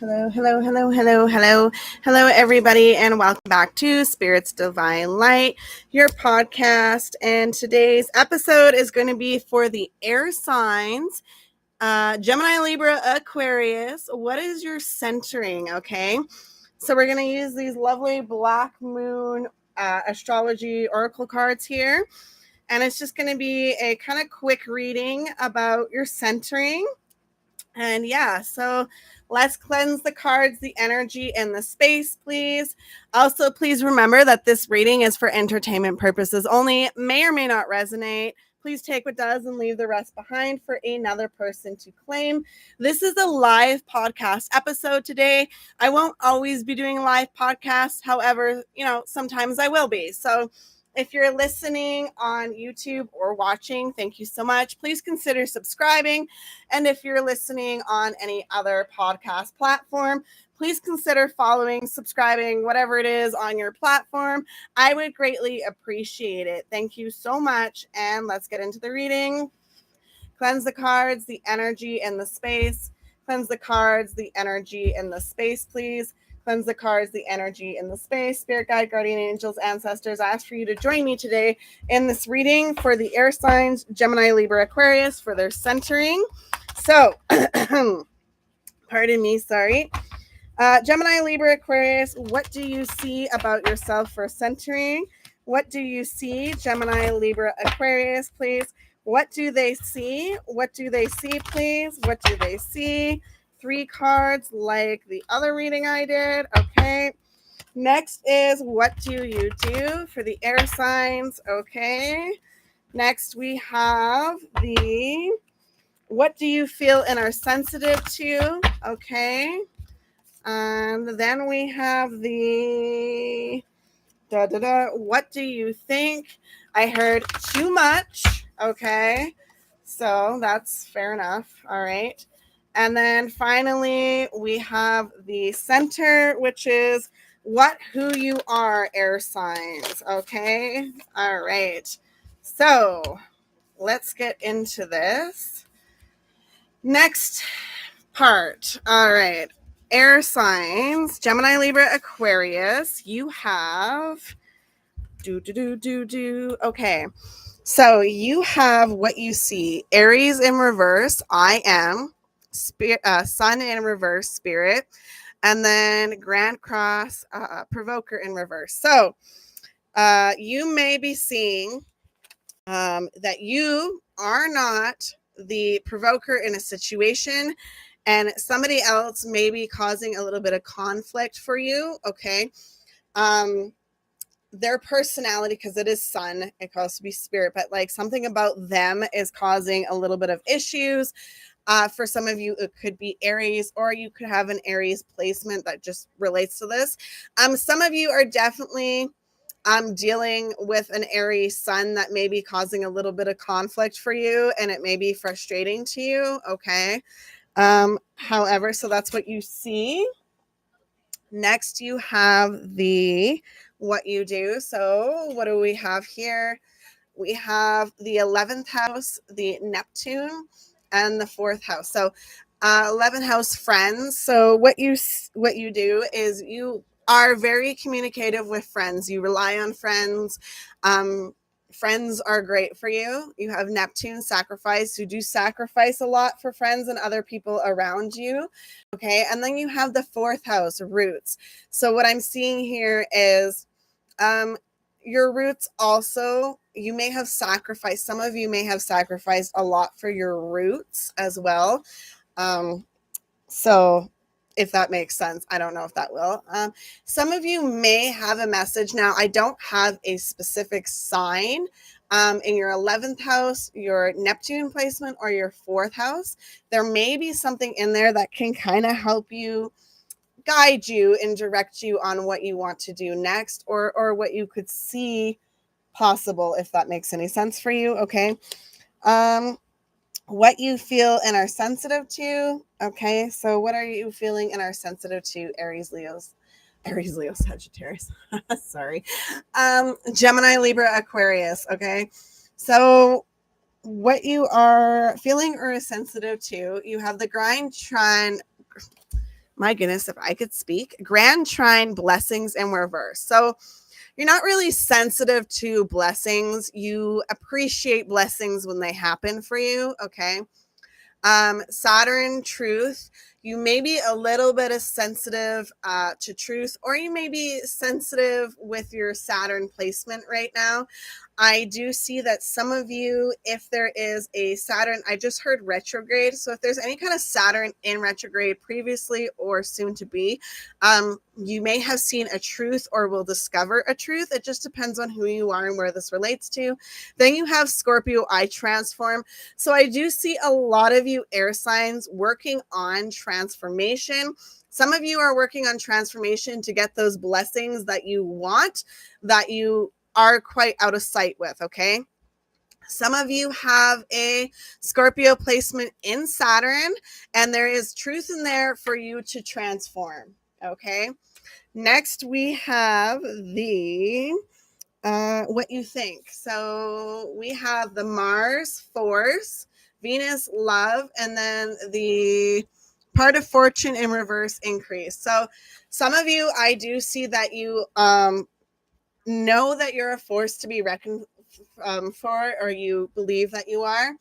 Hello, hello, hello, hello, hello, hello, everybody, and welcome back to Spirit's Divine Light, your podcast. And today's episode is going to be for the air signs, Gemini, Libra, Aquarius. What is your centering? Okay, so we're going to use these lovely black moon astrology oracle cards here, and it's just going to be a kind of quick reading about your centering. And yeah, so let's cleanse the cards, the energy, and the space, please. Also, please remember that this reading is for entertainment purposes only, may or may not resonate. Please take what does and leave the rest behind for another person to claim. This is a live podcast episode today. I won't always be doing live podcasts. However, sometimes I will be. So if you're listening on YouTube or watching, thank you so much. Please consider subscribing. And if you're listening on any other podcast platform, please consider following, subscribing, whatever it is on your platform. I would greatly appreciate it. Thank you so much. And let's get into the reading. Cleanse the cards, the energy, and the space. Cleanse the cards, the energy, and the space, please. Cleanse the cards, the energy, and the space. Spirit guide, guardian angels, ancestors, I ask for you to join me today in this reading for the air signs, Gemini, Libra, Aquarius, for their centering. So, pardon me, sorry. Gemini, Libra, Aquarius, what do you see about yourself for centering? What do you see, Gemini, Libra, Aquarius, please? What do they see? What do they see, please? What do they see? 3 cards like the other reading I did. Okay. Next is what do you do for the air signs? Okay. Next we have the what do you feel and are sensitive to? Okay. And then we have the what do you think? I heard too much. Okay. So that's fair enough. All right. And then finally, we have the center, which is who you are, air signs. Okay. All right. So let's get into this. Next part. All right. Air signs, Gemini, Libra, Aquarius. You have Okay. So you have what you see. Aries in reverse. I am. Spirit, Sun in reverse, Spirit, and then Grand Cross, Provoker in reverse. So you may be seeing that you are not the provoker in a situation, and somebody else may be causing a little bit of conflict for you. Okay. Their personality, because it is Sun, it can also be Spirit, but like something about them is causing a little bit of issues. For some of you, it could be Aries, or you could have an Aries placement that just relates to this. Some of you are definitely dealing with an Aries Sun that may be causing a little bit of conflict for you, and it may be frustrating to you. Okay. However, so that's what you see. Next, you have the what you do. So what do we have here? We have the 11th house, the Neptune, and the 4th house. So 11th house, friends. So what you do is you are very communicative with friends. You rely on friends. Friends are great for you. You have Neptune, sacrifice. You do sacrifice a lot for friends and other people around you. Okay. And then you have the 4th house, roots. So what I'm seeing here is your roots also, you may have sacrificed, some of you may have sacrificed a lot for your roots as well. So if that makes sense, I don't know if that will. Some of you may have a message. Now, I don't have a specific sign in your 11th house, your Neptune placement, or your 4th house. There may be something in there that can kind of help you, guide you, and direct you on what you want to do next, or what you could see possible, if that makes any sense for you. Okay. What you feel and are sensitive to. Okay. So what are you feeling and are sensitive to, Aries, Leo, Sagittarius. Sorry. Gemini, Libra, Aquarius. Okay. So what you are feeling or are sensitive to, you have the grind trine. my goodness, if I could speak, grand trine blessings in reverse. So you're not really sensitive to blessings. You appreciate blessings when they happen for you. Okay. Saturn truth, you may be a little bit of sensitive to truth, or you may be sensitive with your Saturn placement right now. I do see that some of you, if there is a Saturn, I just heard retrograde. So if there's any kind of Saturn in retrograde previously or soon to be, you may have seen a truth or will discover a truth. It just depends on who you are and where this relates to. Then you have Scorpio I transform. So I do see a lot of you air signs working on transformation. Some of you are working on transformation to get those blessings that you want, that you are quite out of sight with, okay? Some of you have a Scorpio placement in Saturn, and there is truth in there for you to transform, okay? Next, we have the what you think. So we have the Mars force, Venus love, and then the part of fortune in reverse increase. So some of you, I do see that you know that you're a force to be reckoned for, or you believe that you are.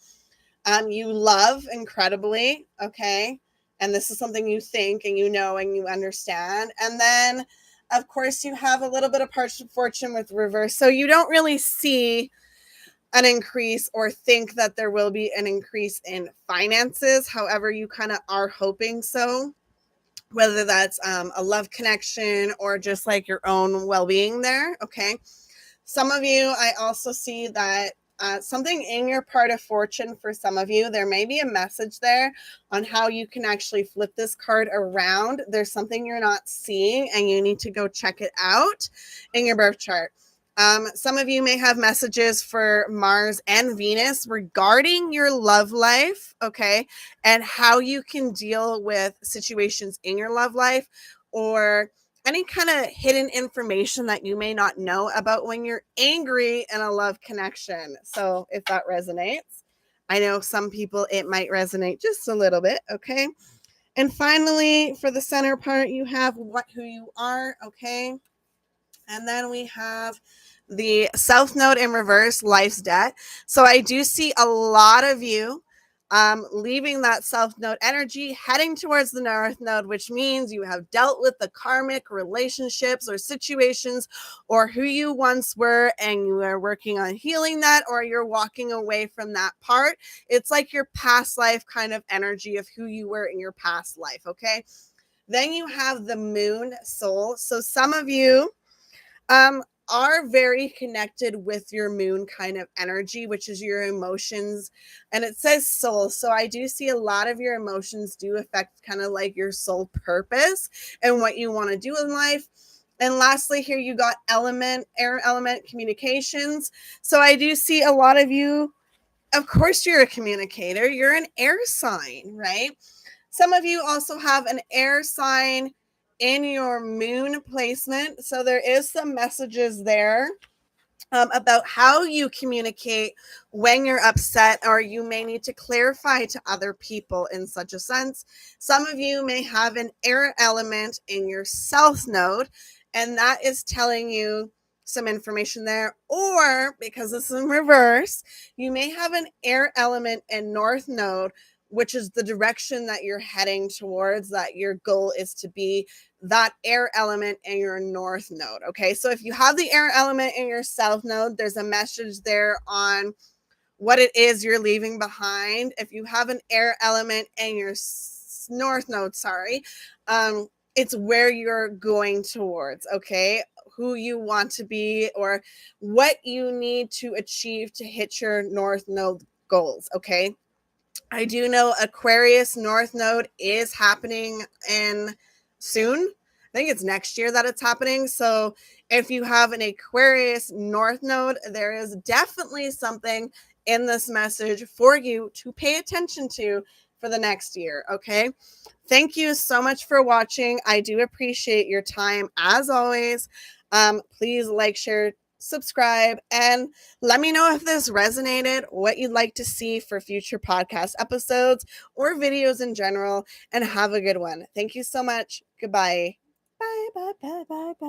You love incredibly, okay? And this is something you think and you know and you understand. And then, of course, you have a little bit of partial fortune with reverse. So you don't really see an increase or think that there will be an increase in finances. However, you kind of are hoping so, whether that's a love connection or just like your own well-being there, okay? Some of you, I also see that something in your part of fortune for some of you, there may be a message there on how you can actually flip this card around. There's something you're not seeing and you need to go check it out in your birth chart. Some of you may have messages for Mars and Venus regarding your love life, okay, and how you can deal with situations in your love life, or any kind of hidden information that you may not know about when you're angry in a love connection. So if that resonates, I know some people it might resonate just a little bit, okay? And finally, for the center part, you have who you are, okay? And then we have the South Node in reverse, life's debt. So I do see a lot of you leaving that South Node energy, heading towards the North Node, which means you have dealt with the karmic relationships or situations or who you once were, and you are working on healing that, or you're walking away from that part. It's like your past life kind of energy of who you were in your past life, okay? Then you have the Moon soul. So some of you are very connected with your moon kind of energy, which is your emotions. And it says soul. So I do see a lot of your emotions do affect kind of like your soul purpose and what you want to do in life. And lastly, here you got element, air element communications. So I do see a lot of you, of course, you're a communicator. You're an air sign, right? Some of you also have an air sign in your moon placement. So there is some messages there about how you communicate when you're upset, or you may need to clarify to other people in such a sense. Some of you may have an air element in your South Node, and that is telling you some information there. Or because this is in reverse, you may have an air element in North Node, which is the direction that you're heading towards, that your goal is to be that air element in your North Node. Okay, so if you have the air element in your South Node, there's a message there on what it is you're leaving behind. If you have an air element in your North Node, it's where you're going towards, okay? Who you want to be, or what you need to achieve to hit your North Node goals, okay? I do know Aquarius North Node is happening in soon. I think it's next year that it's happening. So if you have an Aquarius North Node, there is definitely something in this message for you to pay attention to for the next year. Okay. Thank you so much for watching. I do appreciate your time as always. Please like, share, subscribe, and let me know if this resonated, what you'd like to see for future podcast episodes or videos in general, and have a good one. Thank you so much. Goodbye. Bye, bye, bye, bye, bye.